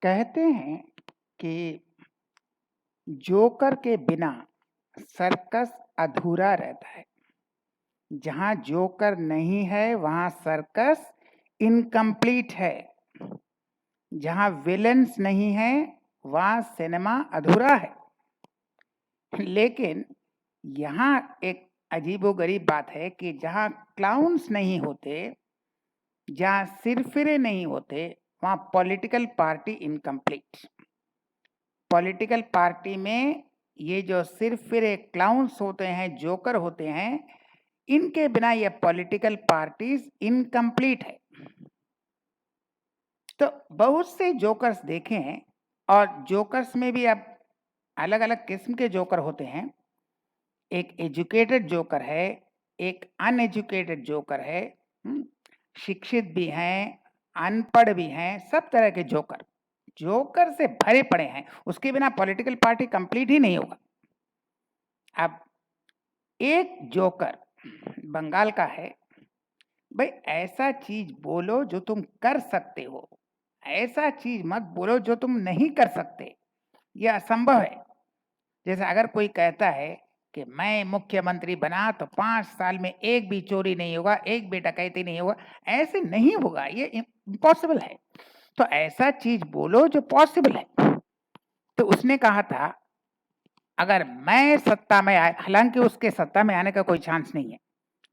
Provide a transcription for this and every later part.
कहते हैं कि जोकर के बिना सर्कस अधूरा रहता है। जहाँ जोकर नहीं है वहाँ सर्कस इनकम्प्लीट है। जहाँ विलेन्स नहीं है वहाँ सिनेमा अधूरा है। लेकिन यहाँ एक अजीबोगरीब बात है कि जहाँ क्लाउन्स नहीं होते, जहाँ सिरफिरे नहीं होते, वहाँ political party incomplete. Political party में ये जो सिरफिरे क्लाउन्स होते हैं, जोकर होते हैं, इनके बिना ये पॉलिटिकल पार्टीज इनकम्प्लीट है। तो बहुत से जोकर्स देखे हैं और जोकर्स में भी अब अलग-अलग किस्म के जोकर होते हैं। एक एजुकेटेड जोकर है, एक अनएजुकेटेड जोकर है, शिक्षित भी हैं, अनपढ़ भी हैं, सब तरह के जोकर। जोकर से भरे पड़े हैं, उसके बिना पॉलिटिकल पार्टी कंप्लीट ही नहीं होगा। अब एक जोकर बंगाल का है, भाई ऐसा चीज बोलो जो तुम कर सकते हो, ऐसा चीज मत बोलो जो तुम नहीं कर सकते, यह असंभव है। जैसे अगर कोई कहता है कि मैं मुख्यमंत्री बना तो 5 साल में एक भी चोरी नहीं होगा, एक भी डकैती नहीं होगा, ऐसे नहीं होगा, ये इम्पॉसिबल है। तो ऐसा चीज बोलो जो पॉसिबल है। तो उसने कहा था अगर मैं सत्ता में आए, हालांकि उसके सत्ता में आने का कोई चांस नहीं है,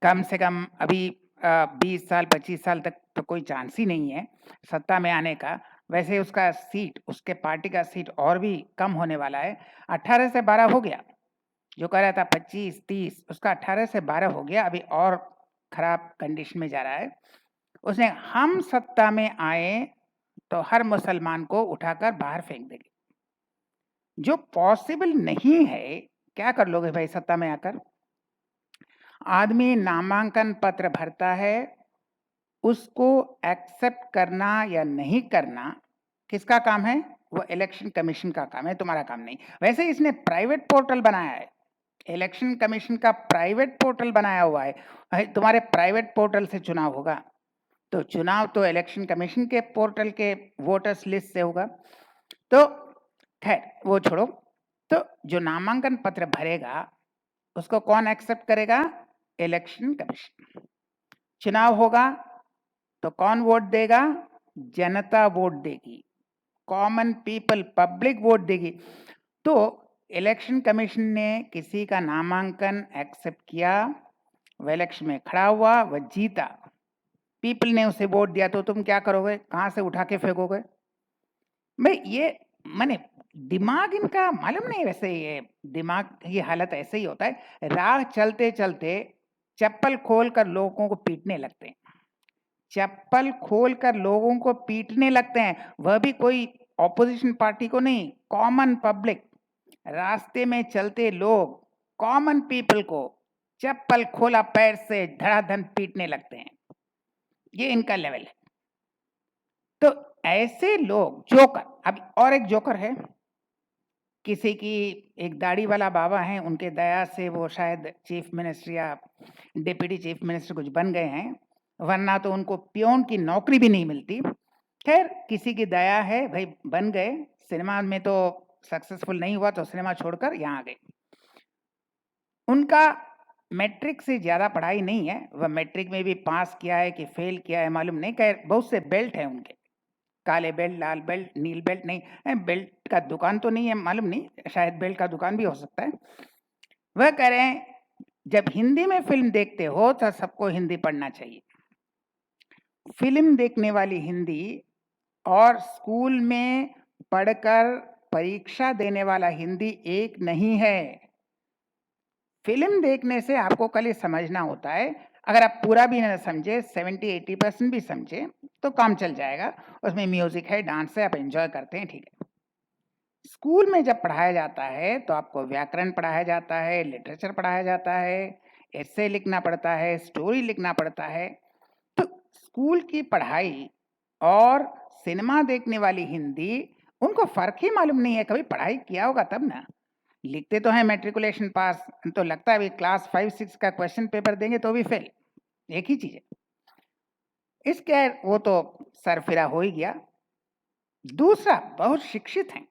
कम से कम अभी 20 साल 25 साल तक तो कोई चांस ही नहीं है सत्ता में आने का। वैसे उसका सीट, उसके पार्टी का सीट और भी कम होने वाला है। 18 से 12 हो गया, जो कह रहा था 25-30, उसका 18 से 12 हो गया, अभी और खराब कंडीशन में जा रहा है। उसने हम सत्ता में आए तो हर मुसलमान को उठाकर बाहर फेंक देंगे। जो पॉसिबल नहीं है, क्या कर लोगे भाई सत्ता में आकर? आदमी नामांकन पत्र भरता है, उसको एक्सेप्ट करना या नहीं करना किसका काम है? वो इलेक्शन कमीशन का काम है, तुम्हारा काम नहीं। वैसे इसने प्राइवेट पोर्टल बनाया है, इलेक्शन कमीशन का प्राइवेट पोर्टल बनाया हुआ है। तुम्हारे प्राइवेट पोर्टल से चुनाव होगा, तो चुनाव तो इलेक्शन कमीशन के पोर्टल के वोटर्स लिस्ट से होगा। तो खैर वो छोड़ो। तो जो नामांकन पत्र भरेगा उसको कौन एक्सेप्ट करेगा? Election commission. चुनाव होगा तो कौन वोट देगा? जनता वोट देगी, कॉमन पीपल, पब्लिक वोट देगी। तो इलेक्शन कमीशन ने किसी का नामांकन एक्सेप्ट किया, वह इलेक्शन में खड़ा हुआ, वह जीता, पीपल ने उसे वोट दिया, तो तुम क्या करोगे? कहां से उठा के फेंकोगे भाई? ये माने दिमाग इनका मालूम नहीं। वैसे ये दिमाग की हालत ऐसे ही होता है, राह चलते चलते चप्पल खोलकर लोगों को पीटने लगते हैं, चप्पल खोलकर लोगों को पीटने लगते हैं, वह भी कोई ऑपोजिशन पार्टी को नहीं, कॉमन पब्लिक। रास्ते में चलते लोग कॉमन पीपल को चप्पल खोला पैर से धड़ाधड़ पीटने लगते हैं। ये इनका लेवल है। तो ऐसे लोग जोकर। अब और एक जोकर है, किसी की एक दाढ़ी वाला बाबा हैं, उनके दया से वो शायद चीफ मिनिस्टर या डिप्टी चीफ मिनिस्टर कुछ बन गए हैं, वरना तो उनको पियोन की नौकरी भी नहीं मिलती। खैर किसी की दया है भाई, बन गए। सिनेमा में तो सक्सेसफुल नहीं हुआ तो सिनेमा छोड़कर यहाँ आ गए। उनका मैट्रिक से ज़्यादा पढ़ाई नहीं है, वह मैट्रिक में भी पास किया है कि फेल किया है मालूम नहीं। खैर बहुत से बेल्ट हैं उनके, काले बेल्ट, लाल बेल्ट, नील बेल्ट। नहीं, बेल्ट का दुकान तो नहीं है मालूम नहीं, शायद बेल्ट का दुकान भी हो सकता है। वह कह रहे हैं जब हिंदी में फिल्म देखते हो तो सबको हिंदी पढ़ना चाहिए। फिल्म देखने वाली हिंदी और स्कूल में पढ़कर परीक्षा देने वाला हिंदी एक नहीं है। फिल्म देखने से आपको कल ये समझना होता है, अगर आप पूरा भी ना समझे, 70-80% भी समझे तो काम चल जाएगा। उसमें म्यूजिक है, डांस है, आप एंजॉय करते हैं, ठीक है। स्कूल में जब पढ़ाया जाता है तो आपको व्याकरण पढ़ाया जाता है, लिटरेचर पढ़ाया जाता है, एस्से लिखना पड़ता है, स्टोरी लिखना पड़ता है। तो स्कूल की पढ़ाई और सिनेमा देखने वाली हिंदी, उनको फर्क ही मालूम नहीं है। कभी पढ़ाई किया होगा तब ना। लिखते तो हैं मैट्रिकुलेशन पास, तो लगता है क्लास 5-6 का क्वेश्चन पेपर देंगे तो भी फेल, एक ही चीज है। इसके वो तो सरफिरा हो ही गया। दूसरा बहुत शिक्षित हैं।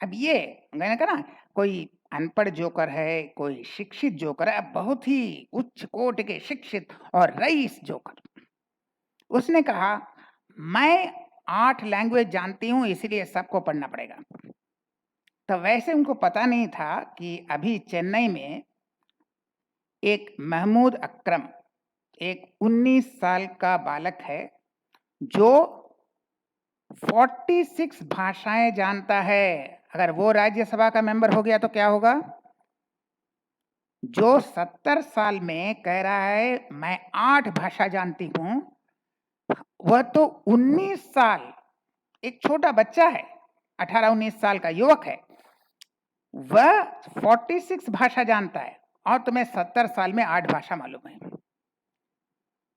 अब ये मैंने कहा ना, कोई अनपढ़ जोकर है, कोई शिक्षित जोकर है, अब बहुत ही उच्च कोटि के शिक्षित और रईस जोकर। उसने कहा, मैं 8 लैंग्वेज जानती हूँ इसलिए सबको पढ़ना पड़ेगा। तो वैसे उनको पता नहीं था कि अभी चेन्नई में एक महमूद अकरम, एक 19 साल का बालक है, जो 46 भाषाएं जानता है। अगर वो राज्यसभा का मेंबर हो गया तो क्या होगा? जो 70 साल में कह रहा है मैं 8 भाषा जानती हूं, वह तो 19 साल, एक छोटा बच्चा है, 18-19 साल का युवक है, वह 46 भाषा जानता है और तुम्हें 70 साल में 8 भाषा मालूम है।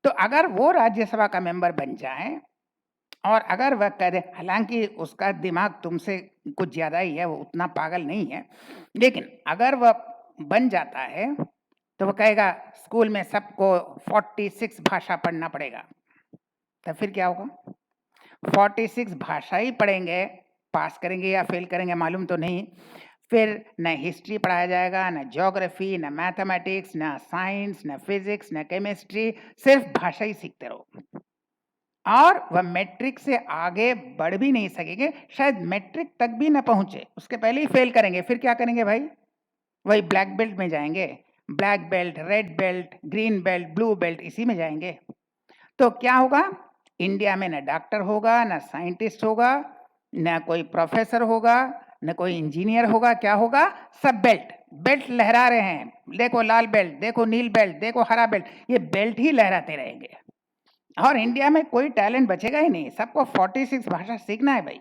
तो अगर वो राज्यसभा का मेंबर बन जाए और अगर वह कह दे, हालांकि उसका दिमाग तुमसे कुछ ज्यादा ही है, वो उतना पागल नहीं है, लेकिन अगर वह बन जाता है तो वह कहेगा स्कूल में सबको 46 भाषा पढ़ना पड़ेगा। तो फिर क्या होगा? 46 भाषा ही पढ़ेंगे, पास करेंगे या फेल करेंगे मालूम तो नहीं। फिर न हिस्ट्री पढ़ाया जाएगा, न ज्योग्राफी, न मैथमेटिक्स, न साइंस, न फिजिक्स, न केमिस्ट्री, सिर्फ भाषा ही सीखते रहो। और वह मैट्रिक से आगे बढ़ भी नहीं सकेंगे, शायद मैट्रिक तक भी न पहुंचे, उसके पहले ही फेल करेंगे। फिर क्या करेंगे भाई? वही ब्लैक बेल्ट में जाएंगे, black belt, red belt, green belt, blue belt, इसी में जाएंगे। तो क्या होगा? इंडिया में न डॉक्टर होगा, न साइंटिस्ट होगा, न कोई प्रोफेसर होगा, न कोई इंजीनियर होगा। क्या होगा? सब बेल्ट बेल्ट लहरा रहे हैं। देखो लाल बेल्ट, देखो नील बेल्ट, देखो हरा बेल्ट, ये बेल्ट ही लहराते रहेंगे और इंडिया में कोई टैलेंट बचेगा ही नहीं। सबको 46 भाषा सीखना है भाई।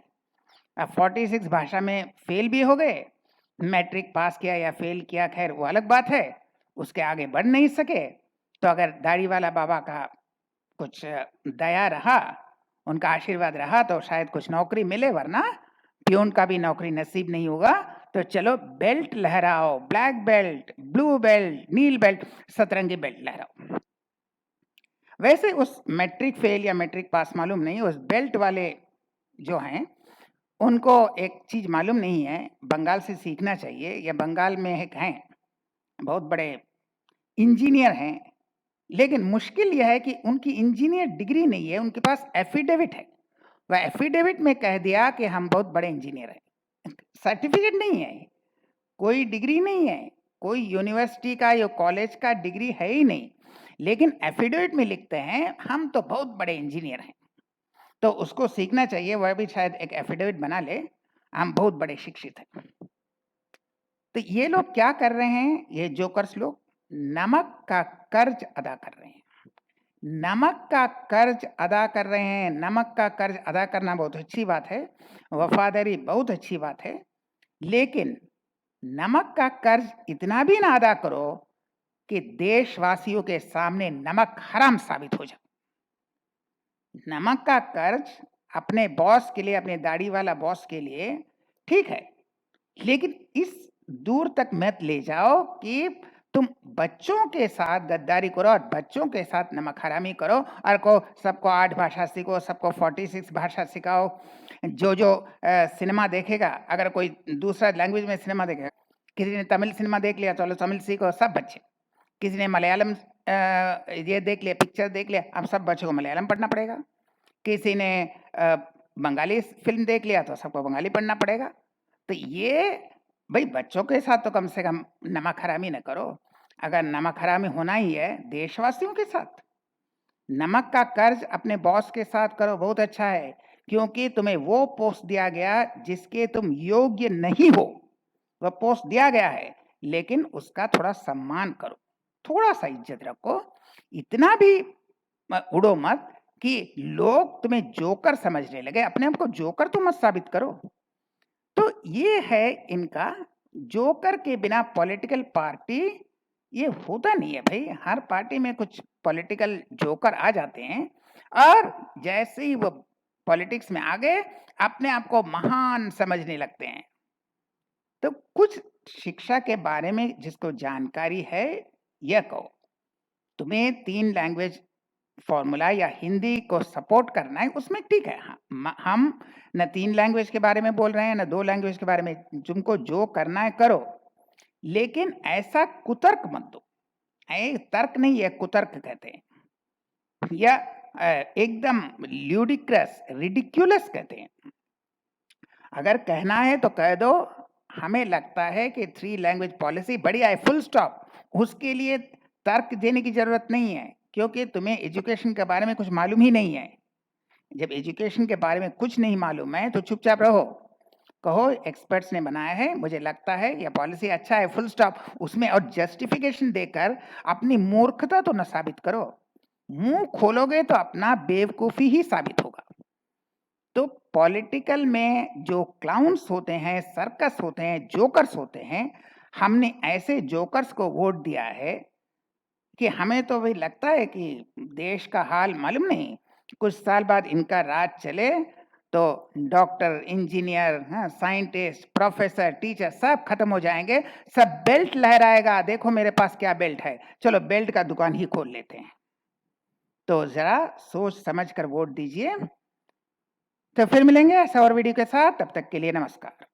अब 46 भाषा में फेल भी हो गए, मैट्रिक पास किया या फेल किया, खैर वो अलग बात है, उसके आगे बढ़ नहीं सके, तो अगर दाढ़ी वाला बाबा का कुछ दया रहा, उनका आशीर्वाद रहा, तो शायद कुछ नौकरी मिले, वरना प्यून का भी नौकरी नसीब नहीं होगा। तो चलो बेल्ट लहराओ, ब्लैक बेल्ट, ब्लू बेल्ट, नील बेल्ट, सतरंगी बेल्ट लहराओ। वैसे उस मैट्रिक फेल या मैट्रिक पास मालूम नहीं, उस बेल्ट वाले जो हैं उनको एक चीज मालूम नहीं है, बंगाल से सीखना चाहिए। या बंगाल में एक हैं, बहुत बड़े इंजीनियर हैं, लेकिन मुश्किल यह है कि उनकी इंजीनियर डिग्री नहीं है, उनके पास एफिडेविट है। वह एफिडेविट में कह दिया कि हम बहुत बड़े इंजीनियर हैं, सर्टिफिकेट नहीं है, कोई डिग्री नहीं है, कोई यूनिवर्सिटी का या कॉलेज का डिग्री है ही नहीं, लेकिन एफिडेविट में लिखते हैं हम तो बहुत बड़े इंजीनियर हैं। तो उसको सीखना चाहिए, वह भी शायद एक एफिडेविट बना ले, हम बहुत बड़े शिक्षित हैं। तो ये लोग क्या कर रहे हैं, ये जोकर्स लोग नमक का कर्ज अदा कर रहे हैं। नमक का कर्ज अदा कर रहे हैं। नमक का कर्ज अदा करना बहुत अच्छी बात है, वफादारी बहुत अच्छी बात है, लेकिन नमक का कर्ज इतना भी ना अदा करो कि देशवासियों के सामने नमक हराम साबित हो जाए। नमक का कर्ज अपने बॉस के लिए, अपने दाढ़ी वाला बॉस के लिए ठीक है, लेकिन इस दूर तक मत ले जाओ कि तुम बच्चों के साथ गद्दारी करो और बच्चों के साथ नमक हरामी करो और को सबको 8 भाषा सीखो, सबको 46 भाषा सिखाओ। जो सिनेमा देखेगा, अगर कोई दूसरा लैंग्वेज में सिनेमा देखेगा, किसी ने तमिल सिनेमा देख लिया, चलो तमिल सीखो सब बच्चे। किसी ने मलयालम ये देख लिया, पिक्चर देख लिया, अब सब बच्चों को मलयालम पढ़ना पड़ेगा। किसी ने बंगाली फिल्म देख लिया तो सबको बंगाली पढ़ना पड़ेगा। तो ये भाई बच्चों के साथ तो कम से कम नमक हरामी न करो। अगर नमक हरामी होना ही है देशवासियों के साथ, नमक का कर्ज अपने बॉस के साथ करो, बहुत अच्छा है, क्योंकि तुम्हें वो पोस्ट दिया गया जिसके तुम योग्य नहीं हो। वह पोस्ट दिया गया है, लेकिन उसका थोड़ा सम्मान करो, थोड़ा सा इज्जत रखो। इतना भी उड़ो मत कि लोग तुम्हें जोकर समझने लगे, अपने आप को जोकर तो मत साबित करो। तो ये है इनका, जोकर के बिना पॉलिटिकल पार्टी ये होता नहीं है भाई। हर पार्टी में कुछ पॉलिटिकल जोकर आ जाते हैं और जैसे ही वो पॉलिटिक्स में आ गए अपने आप को महान समझने लगते हैं। तो कुछ शिक्षा के बारे में जिसको जानकारी है यह कहो। तुम्हें 3 लैंग्वेज फ़ॉर्मूला या हिंदी को सपोर्ट करना है, उसमें ठीक है। हम न 3 लैंग्वेज के बारे में बोल रहे हैं, न 2 लैंग्वेज के बारे में। तुमको जो करना है करो, लेकिन ऐसा कुतर्क मत दो। तर्क नहीं है, कुतर्क कहते हैं या एकदम ल्यूडिक्रस, रिडिक्युलस कहते हैं। अगर कहना है तो कह दो, हमें लगता है कि 3 लैंग्वेज पॉलिसी बढ़िया है, फुल स्टॉप। उसके लिए तर्क देने की ज़रूरत नहीं है, क्योंकि तुम्हें एजुकेशन के बारे में कुछ मालूम ही नहीं है। जब एजुकेशन के बारे में कुछ नहीं मालूम है, तो चुपचाप रहो। कहो एक्सपर्ट्स ने बनाया है, मुझे लगता है यह पॉलिसी अच्छा है, फुल स्टॉप। उसमें और जस्टिफिकेशन देकर अपनी मूर्खता तो न साबित करो। मुँह खोलोगे तो अपना बेवकूफ़ी ही साबित होगा। तो पॉलिटिकल में जो क्लाउन्स होते हैं, सर्कस होते हैं, जोकर्स होते हैं, हमने ऐसे जोकर्स को वोट दिया है कि हमें तो वही लगता है कि देश का हाल मालूम नहीं। कुछ साल बाद इनका राज चले तो डॉक्टर, इंजीनियर, हाँ, साइंटिस्ट, प्रोफेसर, टीचर सब खत्म हो जाएँगे, सब बेल्ट लहराएगा, देखो मेरे पास क्या बेल्ट है, चलो बेल्ट का दुकान ही खोल लेते हैं। तो ज़रा सोच समझ कर वोट दीजिए। तो फिर मिलेंगे ऐसा और वीडियो के साथ, तब तक के लिए नमस्कार।